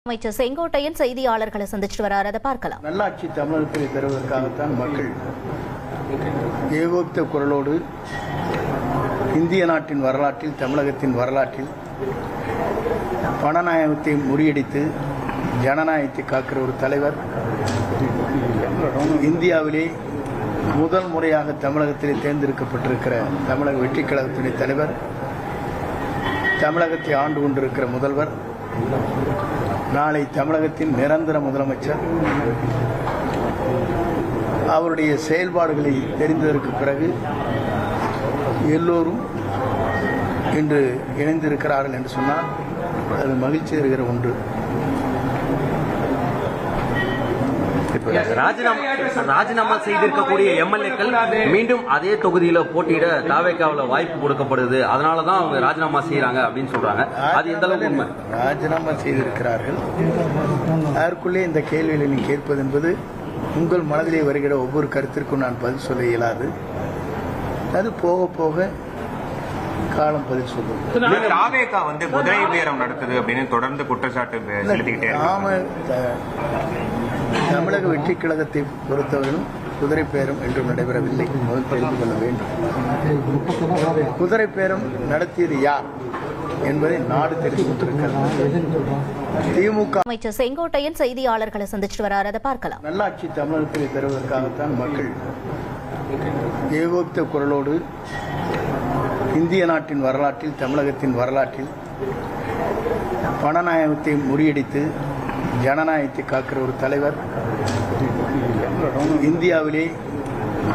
அமைச்சர் செங்கோட்டையன் செய்தியாளர்களை சந்திச்சுட்டு வரார். அதை பார்க்கலாம். நல்லாட்சி தமிழகத்தில் பெறுவதற்காகத்தான் மக்கள் ஏகோபித்த குரலோடு இந்திய நாட்டின் வரலாற்றில், தமிழகத்தின் வரலாற்றில் பணநாயகத்தை முறியடித்து ஜனநாயகத்தை காக்கிற ஒரு தலைவர், இந்தியாவிலே முதல் முறையாக தமிழகத்திலே தேர்ந்தெடுக்கப்பட்டிருக்கிற தமிழக வெற்றிக் கழகத்தினுடைய தலைவர், தமிழகத்தை ஆண்டு கொண்டிருக்கிற முதல்வர், நாளை தமிழகத்தின் நிரந்தர முதலமைச்சர், அவருடைய செயல்பாடுகளை தெரிந்ததற்கு பிறகு எல்லோரும் இன்று இணைந்திருக்கிறார்கள் என்று சொன்னால் அது மகிழ்ச்சி தருகிற ஒன்று. ராஜினாமா செய்திருக்கக்கூடிய எம்எல்ஏக்கள் மீண்டும் அதே தொகுதியில போட்டியிட தாவேக்காவில் வாய்ப்பு கொடுக்கப்படுது, அதனாலதான் அவங்க ராஜினாமா செய்யறாங்க அப்படின்னு சொல்றாங்க. அது எந்த அளவுக்கு உண்மை? ராஜினாமா செய்திருக்கிறார்கள். அதற்குள்ளே இந்த கேள்விகளை நீ கேட்பது என்பது உங்கள் மனதிலே வருகிற ஒவ்வொரு கருத்திற்கும் நான் பதில் சொல்ல இயலாது. அது போக போக காலம் பதில் சொல்லும். தாவேகா குதிரை பேரம் நடத்துது அப்படின்னு தொடர்ந்து குற்றச்சாட்டு செலுத்திக்கிட்டே தமிழக வெற்றிக் கழகத்தை பொறுத்தவரையிலும் குதிரை பேரம் என்றும் நடைபெறவில்லை. முதல் தெரிந்து கொள்ள வேண்டும். குதிரை பேரம் நடத்தியது யார் என்பதை நாடு தெரிந்து கொண்டிருக்கிறது. திமுக அமைச்சர் செங்கோட்டையன் செய்தியாளர்களை சந்திச்சுட்டு வரார். அதை பார்க்கலாம். நல்லாட்சி தமிழகத்தில் பெறுவதற்காகத்தான் மக்கள் ஏகோபித்த குரலோடு இந்திய நாட்டின் வரலாற்றில், தமிழகத்தின் வரலாற்றில் பணநாயகத்தை முறியடித்து ஜனநாயகத்தை காக்கிற ஒரு தலைவர், இந்தியாவிலே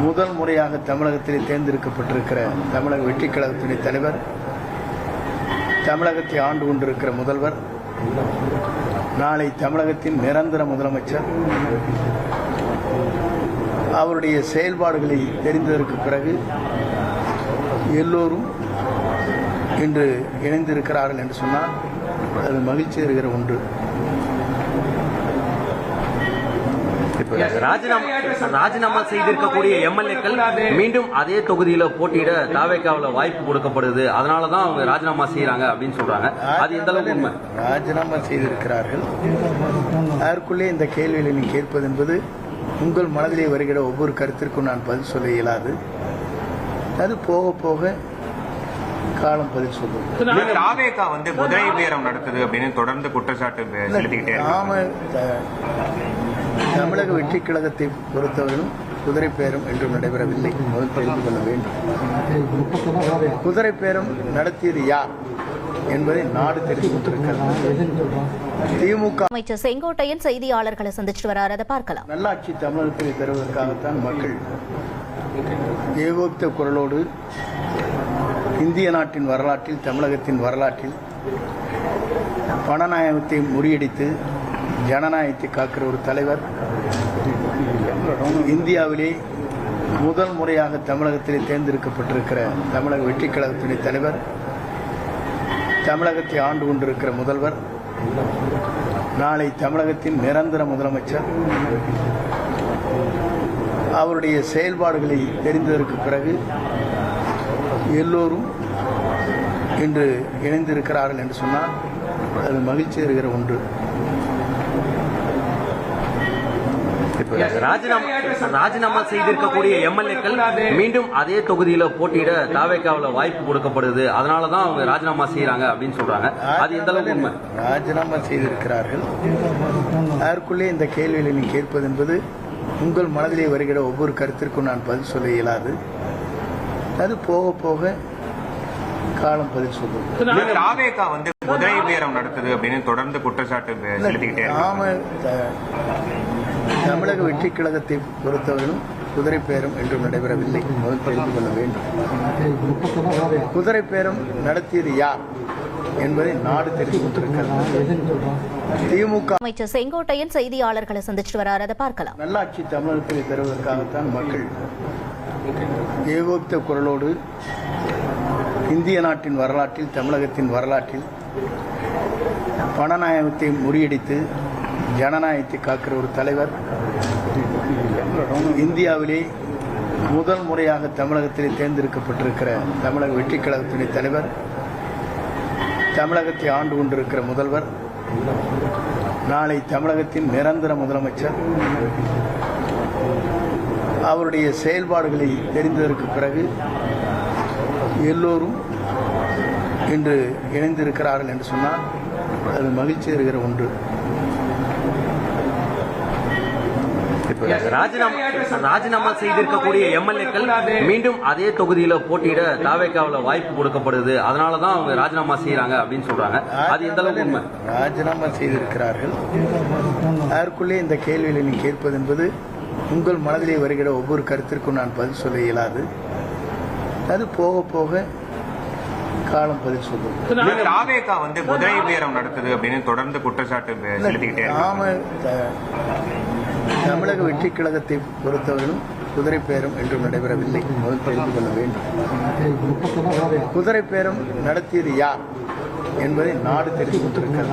முதல் முறையாக தமிழகத்திலே தேர்ந்தெடுக்கப்பட்டிருக்கிற தமிழக வெற்றிக் கழகத்தினுடைய தலைவர், தமிழகத்தை ஆண்டு கொண்டிருக்கிற முதல்வர், நாளை தமிழகத்தின் நிரந்தர முதலமைச்சர், அவருடைய செயல்பாடுகளை தெரிந்ததற்கு பிறகு எல்லோரும் இன்று இணைந்திருக்கிறார்கள் என்று சொன்னால் அது மகிழ்ச்சி தருகிற ஒன்று. ராஜினாமா செய்திருக்கக்கூடிய எம்எல்ஏக்கள் மீண்டும் அதே தொகுதியில போட்டியிட தாவேக்காவில் வாய்ப்பு கொடுக்கப்படுது, அதனாலதான் அவங்க ராஜினாமா செய்யறாங்க அப்படின்னு சொல்றாங்க. அது எந்த அளவுக்கு உண்மை? ராஜினாமா செய்திருக்கிறார்கள். அதற்குள்ளே இந்த கேள்விகளை நீ கேட்பது என்பது உங்கள் மனதிலே வருகிற ஒவ்வொரு கருத்திற்கும் நான் பதில் சொல்ல இயலாது. அது போக போக காலம் பதில் சொல்லும். தாவேகா குதிரை பேரம் நடத்துது அப்படின்னு தொடர்ந்து குற்றச்சாட்டு செலுத்திக்கிட்டே தமிழக வெற்றிக் கழகத்தை பொறுத்தவரையிலும் குதிரை பேரம் என்றும் நடைபெறவில்லை. முதல் தெரிந்து கொள்ள வேண்டும். குதிரை பேரம் நடத்தியது யார் என்பதை நாடு தெரிந்து கொண்டிருக்கிறது. திமுக அமைச்சர் செங்கோட்டையன் செய்தியாளர்களை சந்திச்சுட்டு வரார். அதை பார்க்கலாம். நல்லாட்சி தமிழகத்தில் பெறுவதற்காகத்தான் மக்கள் ஏகோபித்த குரலோடு இந்திய நாட்டின் வரலாற்றில், தமிழகத்தின் வரலாற்றில் பணநாயகத்தை முறியடித்து ஜனநாயகத்தை காக்கிற ஒரு தலைவர், இந்தியாவிலே முதல் முறையாக தமிழகத்திலே தேர்ந்தெடுக்கப்பட்டிருக்கிற தமிழக வெற்றிக் கழகத்தினுடைய தலைவர், தமிழகத்தை ஆண்டு கொண்டிருக்கிற முதல்வர், நாளை தமிழகத்தின் நிரந்தர முதலமைச்சர், அவருடைய செயல்பாடுகளை தெரிந்ததற்கு பிறகு எல்லோரும் இன்று இணைந்திருக்கிறார்கள் என்று சொன்னால் அது மகிழ்ச்சி தருகிற ஒன்று. ராஜினாமா செய்திருக்கக்கூடிய எம்எல்ஏக்கள் மீண்டும் அதே தொகுதியில போட்டியிட தாவேக்காவில் வாய்ப்பு கொடுக்கப்படுது, அதனாலதான் அவங்க ராஜினாமா செய்யறாங்க அப்படின்னு சொல்றாங்க. அது எந்த அளவுக்கு உண்மை? ராஜினாமா செய்திருக்கிறார்கள். அதற்குள்ளே இந்த கேள்விகளை நீ கேட்பது என்பது உங்கள் மனதிலே வருகிற ஒவ்வொரு கருத்திற்கும் நான் பதில் சொல்ல இயலாது. அது போக போக காலம் பதில் சொல்லும். தாவேகா குதிரை பேரம் நடத்துது அப்படின்னு தொடர்ந்து குற்றச்சாட்டு செலுத்திக்கிட்டே தமிழக வெற்றிக் கழகத்தை பொறுத்தவரையிலும் குதிரை பேரம் என்றும் நடைபெறவில்லை. முதல் தெரிந்து கொள்ள வேண்டும். குதிரை பேரம் நடத்தியது யார் என்பதை நாடு தெரிந்து கொண்டிருக்கிறது. திமுக அமைச்சர் செங்கோட்டையன் செய்தியாளர்களை சந்திச்சுட்டு வரார். அதை பார்க்கலாம். நல்லாட்சி தமிழகத்தில் பெறுவதற்காகத்தான் மக்கள் ஏகோபித்த குரலோடு இந்திய நாட்டின் வரலாற்றில், தமிழகத்தின் வரலாற்றில் பணநாயகத்தை முறியடித்து ஜனநாயகத்தை காக்கிற ஒரு தலைவர், இந்தியாவிலே முதல் முறையாக தமிழகத்திலே தேர்ந்தெடுக்கப்பட்டிருக்கிற தமிழக வெற்றிக் கழகத்தினுடைய தலைவர், தமிழகத்தை ஆண்டு கொண்டிருக்கிற முதல்வர், நாளை தமிழகத்தின் நிரந்தர முதலமைச்சர். அவருடைய செயல்பாடுகளை தெரிந்ததற்கு பிறகு எல்லோரும் இன்று இணைந்திருக்கிறார்கள் என்று சொன்னால் அது மகிழ்ச்சி தருகிற ஒன்று. ராஜினாமா செய்திருக்கக்கூடிய எம்எல்ஏக்கள் மீண்டும் அதே தொகுதியில போட்டியிட தாவேக்காவுல வாய்ப்பு கொடுக்கப்படுது, அதனாலதான் அவங்க ராஜினாமா செய்யறாங்க அப்படின்னு சொல்றாங்க. அது எந்த அளவுக்கு உண்மை? ராஜினாமா செய்திருக்கிறார்கள். அதற்குள்ளே இந்த கேள்விகளை நீ கேட்பது என்பது உங்கள் மனதிலே வருகிற ஒவ்வொரு கருத்திற்கும் நான் பதில் சொல்ல இயலாது. அது போக போக காலம் பதில் சொல்லும். தாவேகா குதிரை பேரம் நடத்துது அப்படின்னு தொடர்ந்து குற்றச்சாட்டு செலுத்திக்கிட்டே நாம தமிழக வெற்றி கழகத்தை பொறுத்தவரையிலும் குதிரை பேரம் என்றும் நடைபெறவில்லை. முதல் தெரிந்து கொள்ள வேண்டும். குதிரை பேரம் நடத்தியது யார் என்பதை நாடு தெரிந்து கொண்டிருக்கிறது.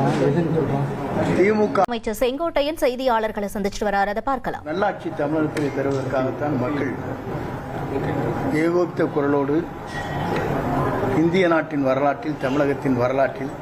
திமுக அமைச்சர் செங்கோட்டையன் செய்தியாளர்களை சந்திச்சுட்டு வராரு, அதை பார்க்கலாம். நல்லாட்சி தமிழகத்தில் பெறுவதற்காகத்தான் மக்கள் ஏகோபித்த குரலோடு இந்திய நாட்டின் வரலாற்றில், தமிழகத்தின் வரலாற்றில்